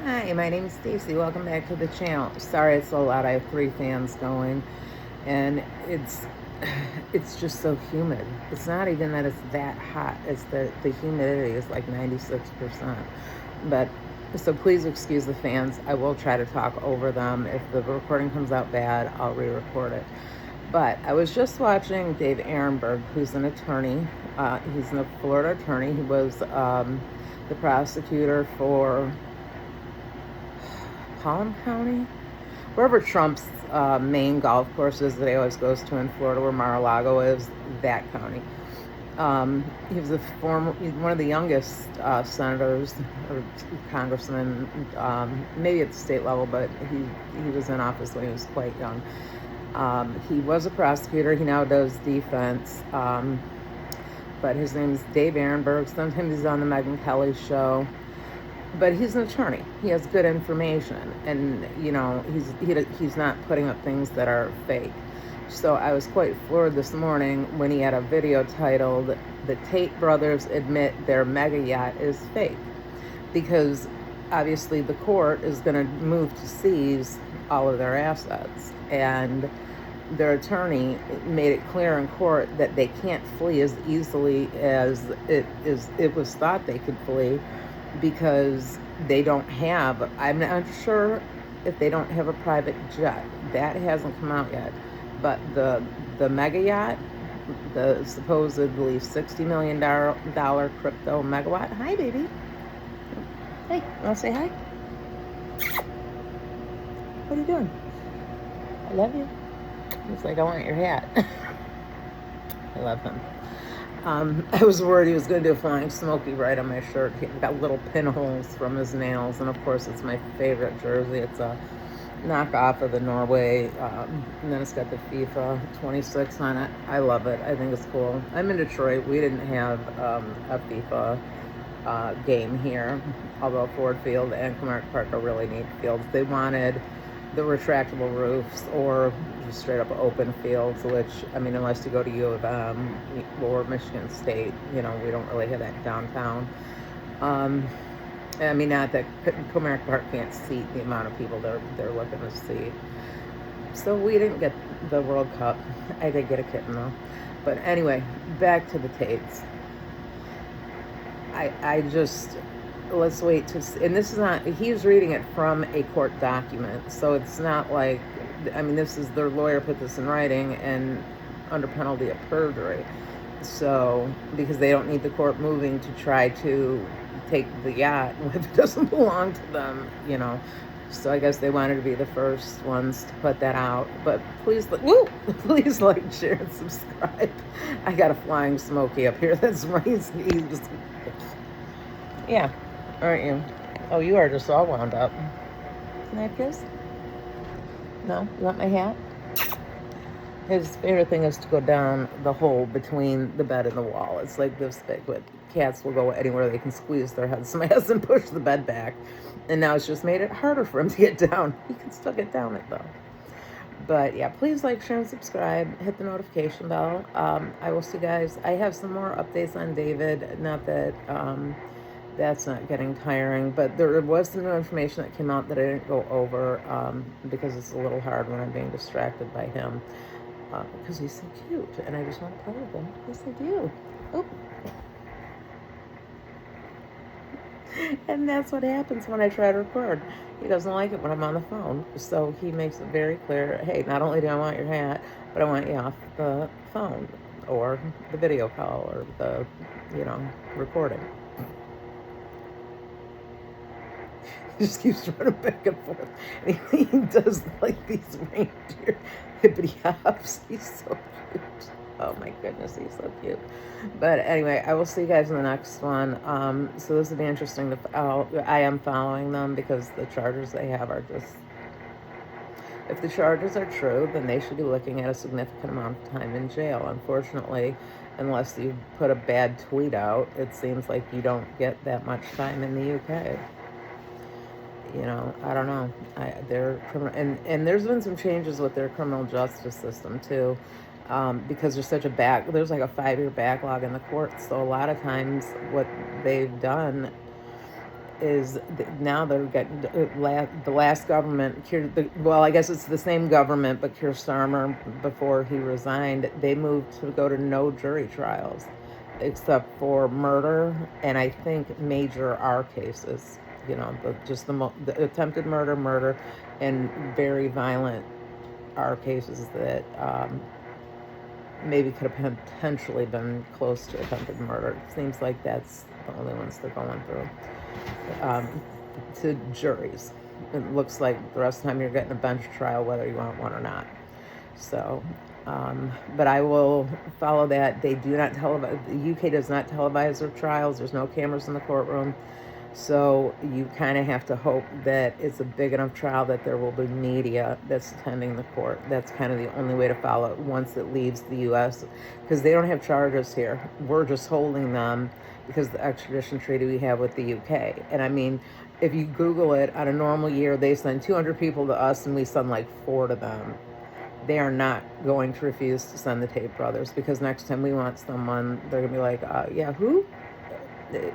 Hi, my name's Stacy. Welcome back to the channel. Sorry it's so loud. I have 3 fans going, and it's just so humid. It's not even that it's that hot. It's that the humidity is like 96%. But so please excuse the fans. I will try to talk over them. If the recording comes out bad, I'll re-record it. But I was just watching Dave Ehrenberg, who's an attorney. He's a Florida attorney. He was the prosecutor for Palm County, wherever Trump's main golf course is that he always goes to in Florida, where Mar-a-Lago is, that county. He was he's one of the youngest senators or congressmen, maybe at the state level, but he was in office when he was quite young. He was a prosecutor. He now does defense. But his name is Dave Ehrenberg. Sometimes he's on the Megyn Kelly show. But he's an attorney. He has good information, and he's not putting up things that are fake. So I was quite floored this morning when he had a video titled "The Tate Brothers Admit Their Mega Yacht is Fake," because obviously the court is going to move to seize all of their assets, and their attorney made it clear in court that they can't flee as easily as it was thought they could flee, because they don't have, I'm not sure if they don't have a private jet. That hasn't come out yet. But the mega yacht, the supposedly $60 million crypto megawatt. Hi, baby. Hey, want to say hi? What are you doing? I love you. He's like, I want your hat. I love him. I was worried he was going to do a flying smoky right on my shirt. He got little pinholes from his nails, and of course it's my favorite jersey. It's a knockoff of the Norway, and then it's got the FIFA 26 on it. I love it. I think it's cool. I'm in Detroit. We didn't have a FIFA game here, although Ford Field and Comerica Park are really neat fields. They wanted the retractable roofs or just straight up open fields, which, I mean, unless you go to U of M or Michigan State, we don't really have that downtown. I mean, not that Comerica Park can't seat the amount of people they're looking to see. So we didn't get the World Cup. I did get a kitten though. But anyway, back to the Tates. I just, let's wait to see. And this is not, he's reading it from a court document, so it's not like, I mean, this is, their lawyer put this in writing and under penalty of perjury. So, because they don't need the court moving to try to take the yacht if it doesn't belong to them, So I guess they wanted to be the first ones to put that out. But please, please like, share, and subscribe. I got a flying smoky up here. That's right. He's just, yeah, aren't you? Oh, you are just all wound up. Can I have a kiss? No? You want my hat? His favorite thing is to go down the hole between the bed and the wall. It's like this big, but cats will go anywhere they can squeeze their heads. So my husband pushed the bed back, and now it's just made it harder for him to get down. He can still get down it, though. But yeah, please like, share, and subscribe. Hit the notification bell. I will see you guys. I have some more updates on David. Not that that's not getting tiring, but there was some new information that came out that I didn't go over because it's a little hard when I'm being distracted by him. Because he's so cute, and I just want to play with him. Yes, I do. Oh. And that's what happens when I try to record. He doesn't like it when I'm on the phone, so he makes it very clear, hey, not only do I want your hat, but I want you off the phone, or the video call, or the, recording. He just keeps running back and forth. And he does like these reindeer hippity hops. He's so cute. Oh my goodness, he's so cute. But anyway, I will see you guys in the next one. So this will be interesting to follow. I am following them because the charges they have are just, if the charges are true, then they should be looking at a significant amount of time in jail. Unfortunately, unless you put a bad tweet out, it seems like you don't get that much time in the UK. I don't know. They're criminal, and there's been some changes with their criminal justice system too, because there's such a there's like a 5-year backlog in the courts. So a lot of times, what they've done is now they're getting the last government. Well, I guess it's the same government, but Keir Starmer, before he resigned, they moved to go to no jury trials, except for murder and I think major R cases. You know, the attempted murder, and very violent R cases that maybe could have potentially been close to attempted murder. It seems like that's the only ones they're going through. To juries. It looks like the rest of the time you're getting a bench trial whether you want one or not. So, but I will follow that. They do not televise. The UK does not televise their trials. There's no cameras in the courtroom. So you kind of have to hope that it's a big enough trial that there will be media that's attending the court. That's kind of the only way to follow it once it leaves the U.S. because they don't have charges here. We're just holding them because of the extradition treaty we have with the UK. And I mean, if you Google it, on a normal year, they send 200 people to us and we send like 4 to them. They are not going to refuse to send the Tate brothers because next time we want someone, they're going to be like, yeah, who?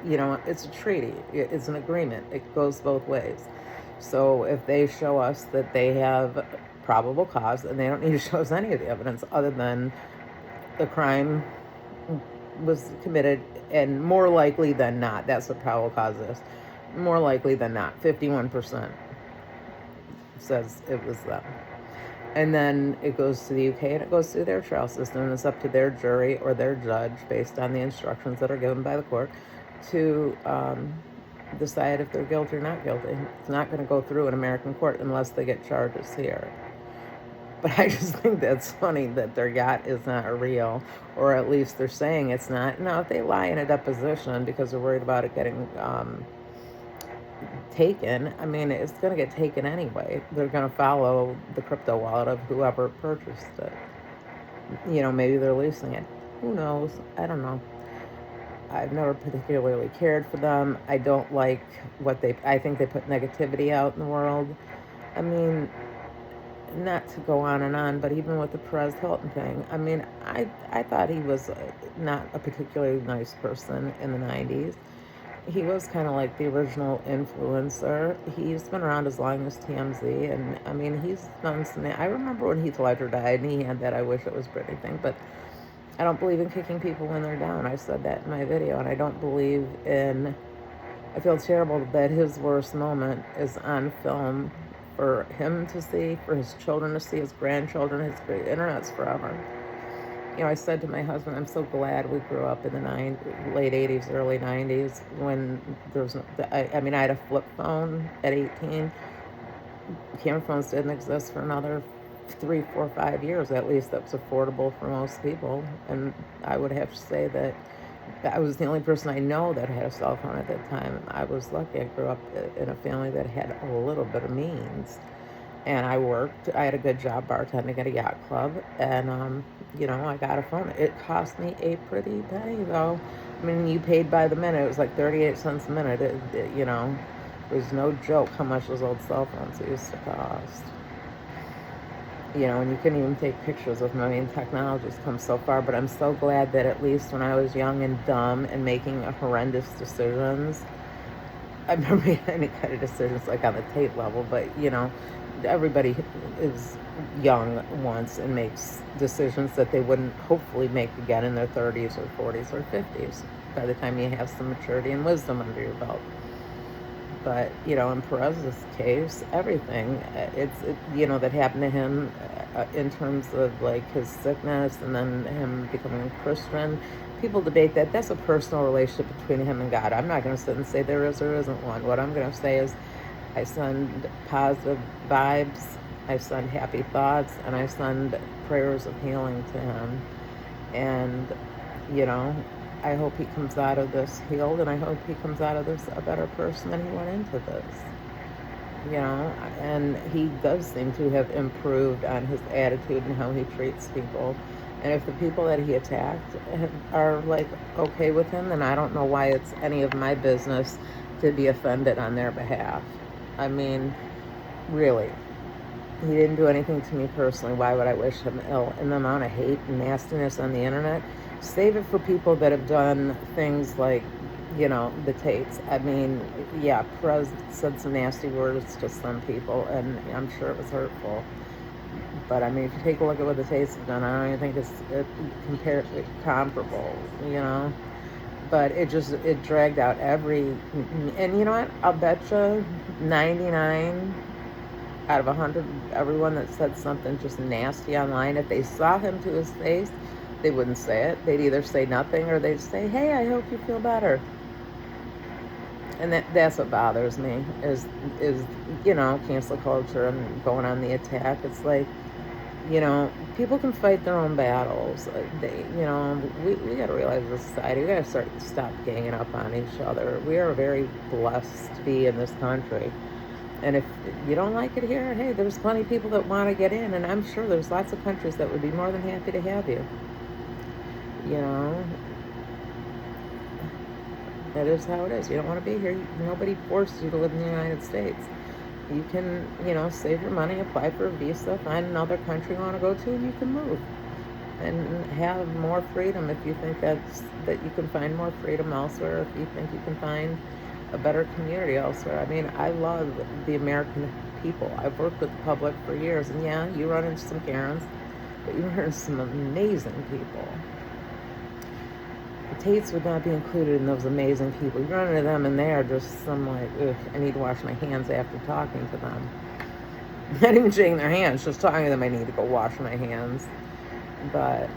You know, it's a treaty. It's an agreement. It goes both ways. So if they show us that they have probable cause, and they don't need to show us any of the evidence other than the crime was committed, and more likely than not, that's what probable cause is. More likely than not, 51% says it was them. And then it goes to the UK and it goes through their trial system, and it's up to their jury or their judge, based on the instructions that are given by the court, to decide if they're guilty or not guilty. It's not going to go through an American court unless they get charges here. But I just think that's funny that their yacht is not real, or at least they're saying it's not. Now, if they lie in a deposition because they're worried about it getting taken, I mean, it's going to get taken anyway. They're going to follow the crypto wallet of whoever purchased it. You know, maybe they're leasing it. Who knows? I don't know. I've never particularly cared for them. I don't like I think they put negativity out in the world. I mean, not to go on and on, but even with the Perez Hilton thing, I mean, I thought he was not a particularly nice person in the 90s. He was kind of like the original influencer. He's been around as long as TMZ, and I mean, he's done some. I remember when Heath Ledger died, and he had that "I wish it was Britney" thing, but I don't believe in kicking people when they're down. I said that in my video, and I don't believe in. I feel terrible that his worst moment is on film for him to see, for his children to see, his grandchildren. His internet's forever. You know, I said to my husband, I'm so glad we grew up in the late 80s, early 90s, when there was, I mean, I had a flip phone at 18. Camera phones didn't exist for another 3, 4, 5 years, at least. That was affordable for most people. And I would have to say that I was the only person I know that had a cell phone at that time. I was lucky. I grew up in a family that had a little bit of means. And I worked. I had a good job bartending at a yacht club. And, you know, I got a phone. It cost me a pretty penny, though. I mean, you paid by the minute. It was like 38 cents a minute. You know, it was no joke how much those old cell phones used to cost. You know, and you couldn't even take pictures of them. I mean, technology's come so far, but I'm so glad that at least when I was young and dumb and making horrendous decisions, I've never made any kind of decisions like on the Tate level, but, you know, everybody is young once and makes decisions that they wouldn't hopefully make again in their 30s or 40s or 50s by the time you have some maturity and wisdom under your belt. But, you know, in Perez's case, everything, you know, that happened to him in terms of, like, his sickness and then him becoming a Christian, people debate that. That's a personal relationship between him and God. I'm not going to sit and say there is or isn't one. What I'm going to say is I send positive vibes, I send happy thoughts, and I send prayers of healing to him. And, you know, I hope he comes out of this healed, and I hope he comes out of this a better person than he went into this. You know, and he does seem to have improved on his attitude and how he treats people. And if the people that he attacked are, like, okay with him, then I don't know why it's any of my business to be offended on their behalf. I mean, really. He didn't do anything to me personally. Why would I wish him ill? And the amount of hate and nastiness on the internet, save it for people that have done things like the Tates. I mean, yeah, Perez said some nasty words to some people, and I'm sure it was hurtful. But I mean, if you take a look at what the Tates have done, I don't even think it's comparable, you know. But it dragged out and you know what? I'll bet you 99 out of 100, everyone that said something just nasty online, if they saw him to his face, they wouldn't say it. They'd either say nothing or they'd say, "Hey, I hope you feel better." And that's what bothers me is cancel culture and going on the attack. It's like, people can fight their own battles. We got to realize as a society, we got to stop ganging up on each other. We are very blessed to be in this country. And if you don't like it here, hey, there's plenty of people that want to get in. And I'm sure there's lots of countries that would be more than happy to have you. That is how it is. You don't want to be here. Nobody forces you to live in the United States. You can, save your money, apply for a visa, find another country you want to go to, and you can move and have more freedom if you think that you can find more freedom elsewhere, if you think you can find a better community elsewhere. I mean, I love the American people. I've worked with the public for years, and yeah, you run into some Karens, but you run into some amazing people. The Tates would not be included in those amazing people. You run into them and they are just some like, ugh, I need to wash my hands after talking to them. Not even shaking their hands, just talking to them, I need to go wash my hands. But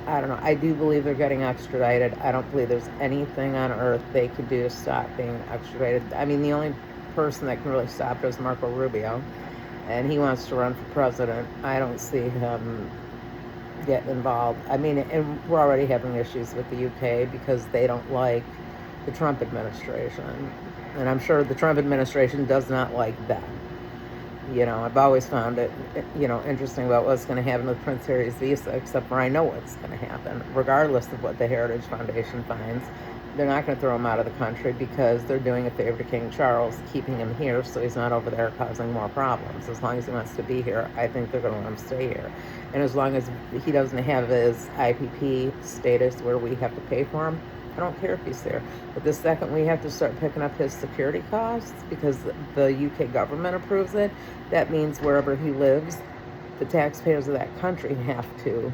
I don't know. I do believe they're getting extradited. I don't believe there's anything on earth they could do to stop being extradited. I mean, the only person that can really stop it is Marco Rubio, and he wants to run for president. I don't see him get involved. I mean, and we're already having issues with the UK because they don't like the Trump administration. And I'm sure the Trump administration does not like them. I've always found it, interesting about what's going to happen with Prince Harry's visa, except for I know what's going to happen. Regardless of what the Heritage Foundation finds, they're not going to throw him out of the country because they're doing a favor to King Charles, keeping him here so he's not over there causing more problems. As long as he wants to be here, I think they're going to let him stay here. And as long as he doesn't have his IPP status where we have to pay for him, I don't care if he's there. But the second we have to start picking up his security costs because the UK government approves it, that means wherever he lives, the taxpayers of that country have to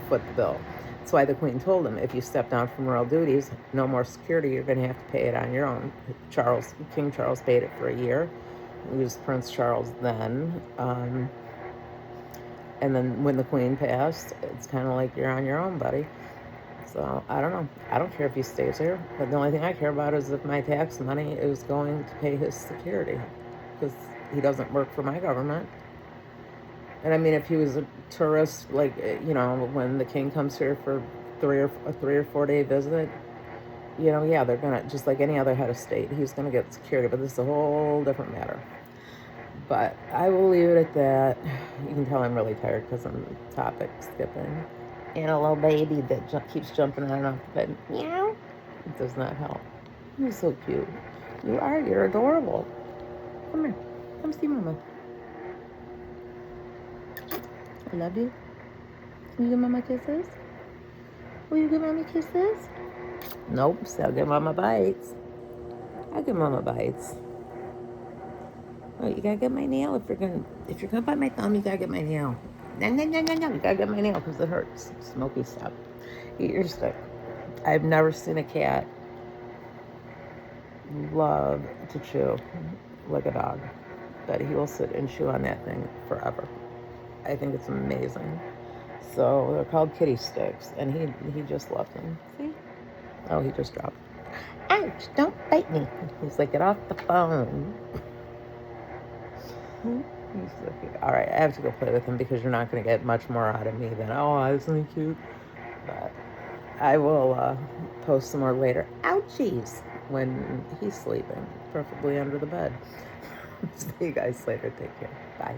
foot the bill. That's why the Queen told him, if you step down from royal duties, no more security, you're going to have to pay it on your own. King Charles paid it for a year. He was Prince Charles then. And then when the Queen passed, it's kind of like you're on your own, buddy. So, I don't know. I don't care if he stays here. But the only thing I care about is if my tax money is going to pay his security. Because he doesn't work for my government. And I mean, if he was a tourist, like, when the king comes here for a 3 or 4 day visit, yeah, they're going to, just like any other head of state, he's going to get security. But this is a whole different matter. But I will leave it at that. You can tell I'm really tired because I'm topic skipping. And a little baby that keeps jumping on and off the bed. Meow. It does not help. You're so cute. You are. You're adorable. Come here. Come see Mama. I love you. Can you give Mama kisses? Will you give Mama kisses? Nope. So I'll give Mama bites. I'll give Mama bites. Oh, you gotta get my nail if you're gonna bite my thumb. You gotta get my nail. No. You gotta get my nail because it hurts. Smoky stuff. Eat your stick. I've never seen a cat love to chew like a dog, but he will sit and chew on that thing forever. I think it's amazing. So they're called kitty sticks, and he just loves them. See? Oh, he just dropped. Ouch! Don't bite me. He's like, get off the phone. He's so cute. All right, I have to go play with him because you're not going to get much more out of me than, oh, isn't he cute? But I will post some more later. Ouchies! When he's sleeping, preferably under the bed. See you guys later. Take care. Bye.